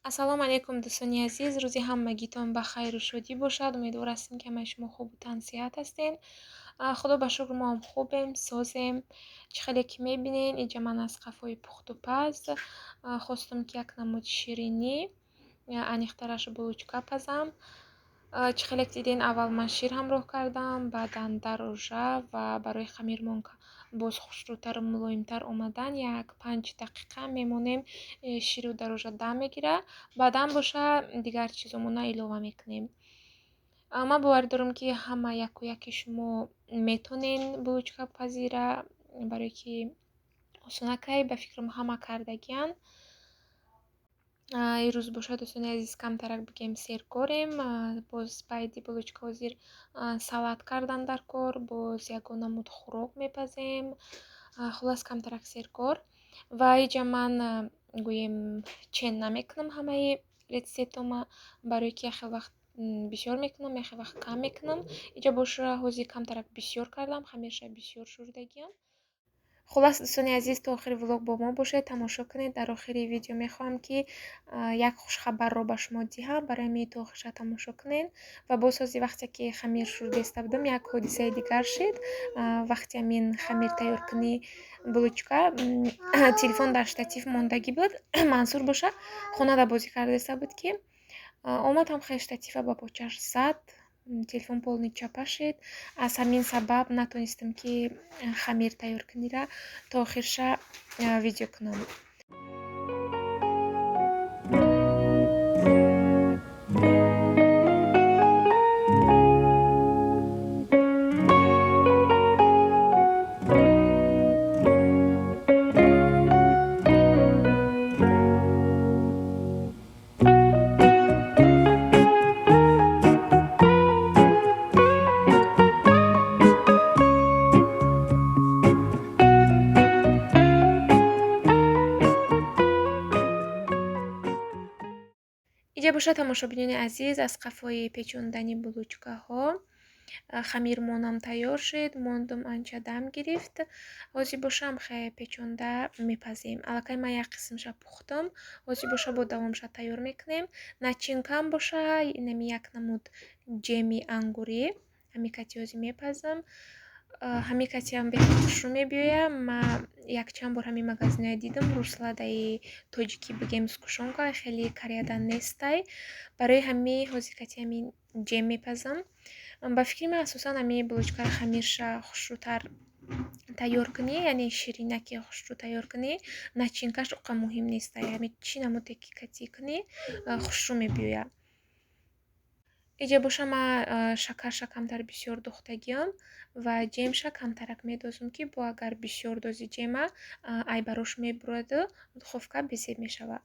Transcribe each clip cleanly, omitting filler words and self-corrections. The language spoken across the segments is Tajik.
ассалому алайкум дӯстони азиз, рӯзи ҳамагитон ба хайру шодӣ бошад. Умедвор ҳастем ки ҳамаи шумо хубу тансиҳат ҳастен. Худо ба шукр мо ҳам хубем, созем. Чӣ хеле ки мебинен инҷа ман аз қафои пухтупаз хостум ки як намуди ширинӣ аниқтараш булучка пазам. Чӣ хеле ки диден аввал ман шир ҳамроҳ кардам, баъдан дарожа ва барои хамирмон боз хушрӯтару мулоимтар омадан як 5 дақиқа мемонем ширу дарожа дам мегира. Баъдан боша дигар чизомона илова мекунем. Ман бовар дорам ки ҳама яку яки шумо метонен булучка пазира, барое ки осонакай ба фикрам ҳама кардагиян. Ирӯз боша дӯстони азиз камтарак бигем серкорем. Боз баъди булучка ҳозир салат кардан дар кор, боз ягон намуд хӯрок мепазем. Хулас камтарак серкор. Ва инҷа ман гӯем чен намекунам ҳамаи рецептома, барое ки яхел вақт бисёр мекунам, яхел вақт кам мекунам. Инҷа боша ҳозир камтарак бисёр кардам, хамирша бисёр шӯрдагиам. Хулас дӯстони азиз, то охири влог бо мо бошед, тамошо кунед. Дар охири видео мехоҳам ки як хушхабарро ба шумо диҳам, барои ҳамин то охирша тамошо кунед. Ва боз ҳозир вақте ки хамир шӯрда истабудам, як ҳодисаи дигар шуд. Вақти ҳамин хамир тайёркунӣ булучка телефон дар штатив мондагӣ буд. Мансур боша хонада бозӣ карда истабуд ки омад ҳамхай штатива ба почаш зад. Телефон полни чапа шуд. Аз ҳамин сабаб натонистам ки хамир тайёркунира то охирша видео кунам. инҷа боша тамошобинони азиз, аз қафои печондани булучкаҳо хамирмонам тайёр шуд. Мондум анча дам гирифт. ҳозир боша ҳамхай печонда мепазем. Аллакай ман як қисмша пухтам. ҳозир боша бо давомша тайёр мекунем. начинкам боша инами як намуд ҷеми ангурӣ ҳамикати ҳозир мепазам. ҳамикатиам беҳад хушрӯ мебиёяд. Ман якчанд бор ҳамин магазиноя дидам, русладаи тоҷикӣ бигем скушонка хеле карияда нестай. Барои ҳамин ҳозир кати ҳамин ҷем мепазам. Ба фикри ман асосан ҳамин булучкаро хамирша хушрӯтар тайёр кунӣ, яъне ширинаки хушрӯ тайёр кунӣ, начинкаш оқа муҳим нестай. ҳамин чӣ намуде ки катӣ кунӣ хушрӯ мебиёяд. инҷа боша ман шакарша камтар бисёр дохтагиам ва ҷемша камтарак медозам ки бо агар бисёр дози ҷема ай барош мебураду духовка безеб мешавад.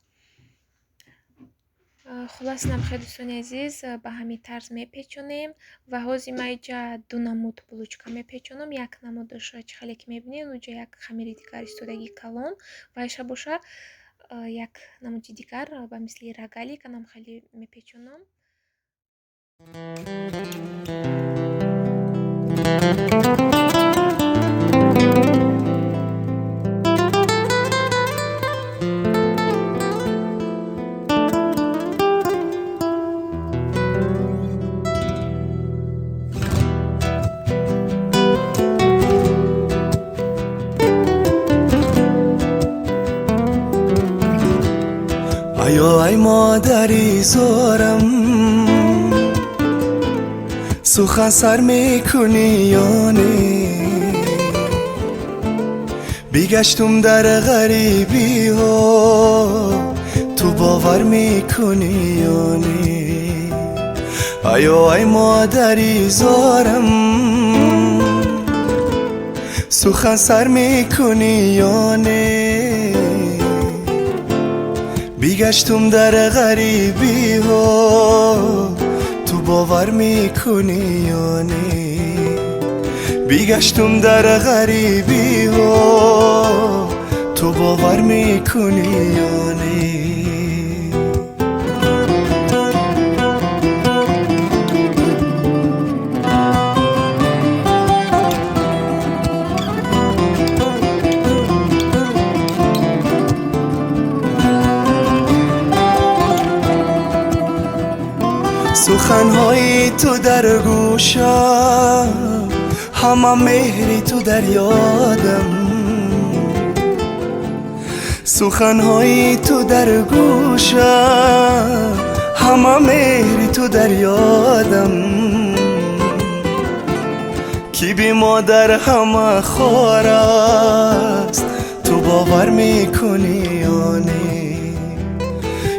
хулас намхай дӯстони азиз, ба ҳамин тарз мепечонем ва ҳозир ман инҷа ду намуд булучка мепечонам. як намудаш чӣ хеле ки мебинед унҷа як хамири дигар истодаги калон ва иша боша як намуди дигар ба мисли рогали канам хеле мепечонам. ای مادری زارم سخن سر میکنی یا نه بیگشتم در غریبی ها تو باور میکنی یا نه ای مادری زارم سخن سر میکنی یا نه بیگشتم در غریبی ها تو باور میکنی یا نه بیگشتم در غریبی ها تو باور میکنی یا نه سخنهای تو در گوشم، همه مهری تو در یادم. سخنهای تو در گوشم، همه مهری تو در یادم. کی بی مادر همه خوار است، تو باور میکنی یا نه؟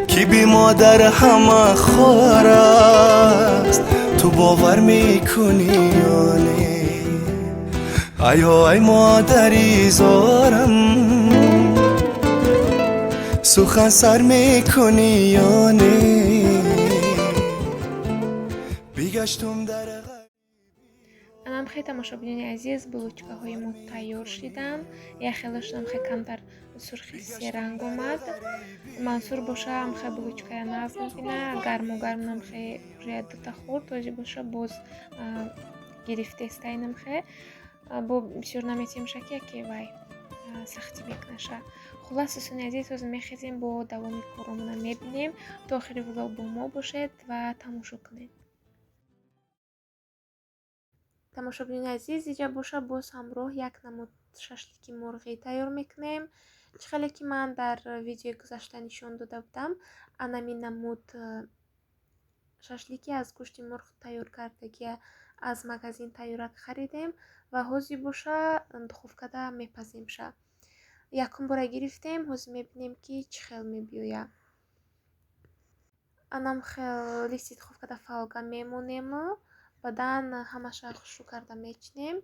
کی بی مادر همه خوار است، تو باور میکنی یا نه؟ ای مادری زارم، سخن سر میکنی یا نه؟ بیگشتم در خیلی тамошобини азиз, булочкаҳои мо тайёр шиданд. Яхелашам хе камтар сурхи се ранг омад. Мансур боша ам хе булочкая наз мебина. Гарму гармнам хе уже дута хурд. Този боша боз гирифтестайнам хе. Бо бисёр наметием шаки яке вай сахти мекунаша. Хулоса суни азиз, ҳозир мехезем бо давоми коромона мебинем. То охири влог бо мо бошед ва тамошо кунед. тамошобини азиз, иҷа боша боз ҳамроҳ як намуд шашлики мурғӣ тайёр мекунем. чихеле ки ман дар видеои гузашта нишон дода будам, анами намуд шашлики аз гӯшти мурғ тайёр кардагия аз магазин тайёрак харидем ва ҳозир боша духовкада мепаземша. Якум бора гирифтем, ҳозир мебинем ки чӣ хел мебиёя. анам хел листи духовкада фаъолга мемонем. баъдан ҳамаша хушрӯ карда мечинем.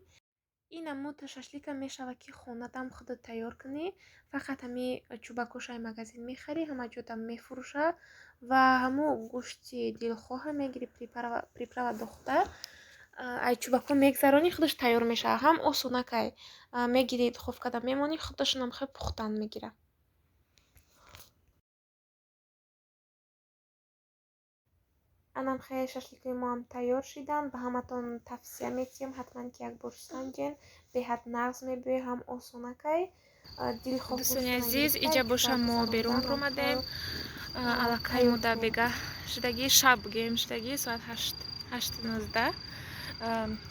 ин намуд шашлика мешава ки хонадам худат тайёр кунӣ. фақат ҳами чӯбакошаи магазин мехарӣ, ҳама ҷодам мефурӯша ва ҳамо гӯшти дилхоҳа мегирӣ, приправа дохта ай чӯбако мегзаронӣ, худаш тайёр мешава. ҳам осонакай мегирӣ духовкада мемонӣ, худашонам хел пухтан мегира. анам хеле шашликои моам тайёр шиданд. ба ҳаматон тавсия метиҳам ҳатман ки якбор санҷен. беҳад нағз мебиёяд, ҳам осонакай. дӯстони азиз, иҷа боша мо берун омадем. аллакай мо дар бегаҳ шудагӣ, шаб бигем шудагӣ, соат 8:19.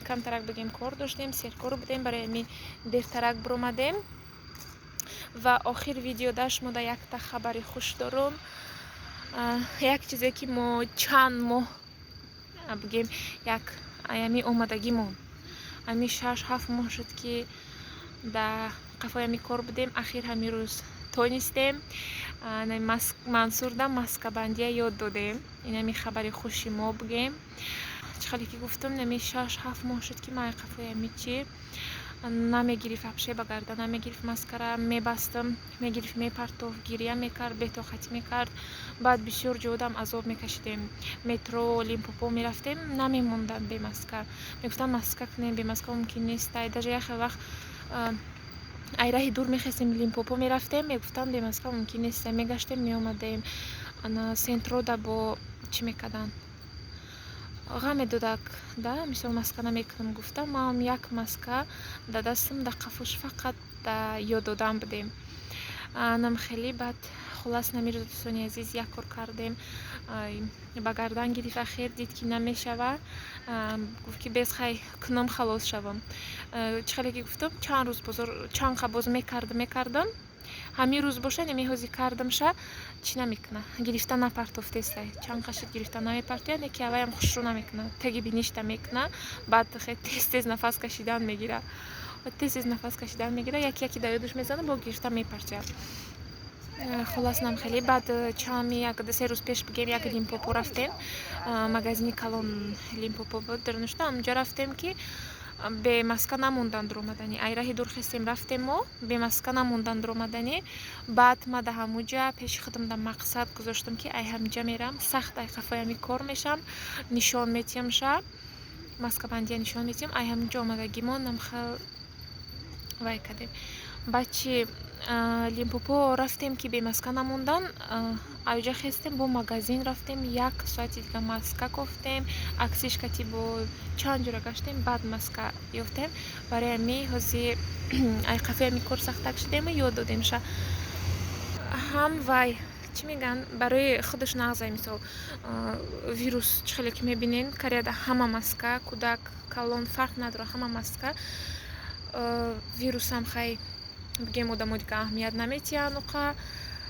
камтарак бигем кор доштем, серкор будем, барои ҳамин дертарак биромадем. ва охир видеодаш мода якта хабари хуш дорум. як чизе ки мо чанд моҳ бигем як ами омадагимон ами 6-7 моҳ шуд ки дар қафои ами кор будем. ахир ҳамин рӯз тонистем мансурда маскабандия ёд додем. ин ами хабари хуши мо бигем. чӣ хеле ки гуфтам, ами 6-7 моҳ шуд ки ман қафои ами чи намегирифт, апше ба гардан намегирифт, маскара мебастам, мегирифт, мепартофт, гирия мекард, бетоқатӣ мекард. баъд бисёр ҷодам азоб мекашидем. метро Лимпопо мерафтем, намемондам бемаска. мегуфтам маска кунем, бемаска мумкин нест. даже яхе вақт ай раҳи дур мехестем, Лимпопо мерафтем, мегуфтам бемаска мумкин нест. мегаштем, меомадем сентрода бо чӣ мекардан, ғам медодак да мисол маска намекунам. гуфтам ман як маска да дастам да қафош фақат ёд додам будем. нам хеле баъд хулас намир дӯстони азиз як кор кардем, ба гардан гирифт. ахир дид ки намешава, гуфт ки бес хай кунам халос шавам. чӣ хеле ки гуфтам, чанд рӯз чанд ха боз мекардам. ҳамин рӯз боша неми ҳозир кардамша чӣ намекуна, гирифта напартофтестай. чанд қашид гирифта намепартояд, неки аваям хушрӯ намекуна, теги биништа мекуна. баъд хе тез нафас кашидан мегира. яки да ёдаш мезана, бо гирифта мепартояд. خلاص нам خیلی بعد چامی یک دو سه روز پیش بگیم یک لیمپوپو رفتیم مغازین کلون لیمپوپو بود در نشتا اونجا رفتیم که به مسکن نموندن در اومدنی ای راهی دور خستیم رفتیم ما به مسکن نموندن در اومدنی بعد ما ده همونجا پیش خودم در مقصد گذاشتم که ای همینجا میرم سخت ای خفایمی کار میشم نشان میتیم شب مسکن بندی نشان میتیم ای همینجا اومدگیمون نم خیلی وای کردیم بچه لیمپوپو رفتیم که به مسکن نموندن اونجا خستیم با مغازین رفتیم یک ساعتی دیگه مسکه گفتیم عکسش کتی با چند جور گشتیم بعد مسکه یافتیم برای می حاضر ای قفه می کار سختک شدیم یاد دادیم شا هم وای чӣ мегӯянд барои худаш нағзай мисол вирус чихеле ки мебинен Кореяда ҳама маска, кӯдак, калон фарқ надорад, ҳама маска. Вирусам хай бигем одамо дига аҳамият наметиҳанд, уқа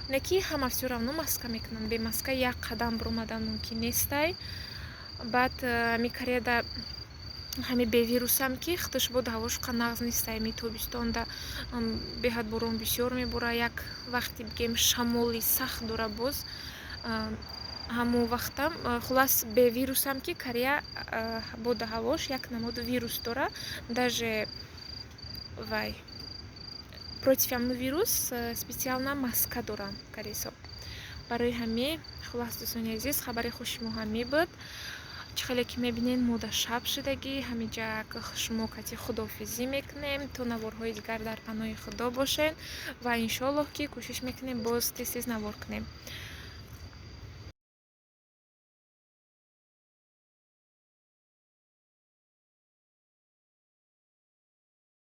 не ки ҳама всё равно маска мекунанд, бе маска як қадам биромадан мумкин нестай. Баъд ами Кореяда ҳами бевирусам ки худаш бод ҳавош қа нағз нестай. Ами тобистонда беҳад борон бисёр мебора, як вақти бигем шамоли сахт дора боз ҳамон вақтам хулас бевирусам ки Корея бода ҳавош як намуд вирус дора, даже вай против ҳамн вирус специална маска доранд каресо. Барои ҳами хулас дӯстони азиз хабари хуши мо ҳами буд. чихеле ки мебинен мо дар шаб шудагӣ ҳамиҷа шумо кати худоҳофизӣ мекунем то наворҳои дигар дар паноҳи худо бошен ва иншоаллоҳ ки кӯшиш мекунем боз тез тез навор кунем.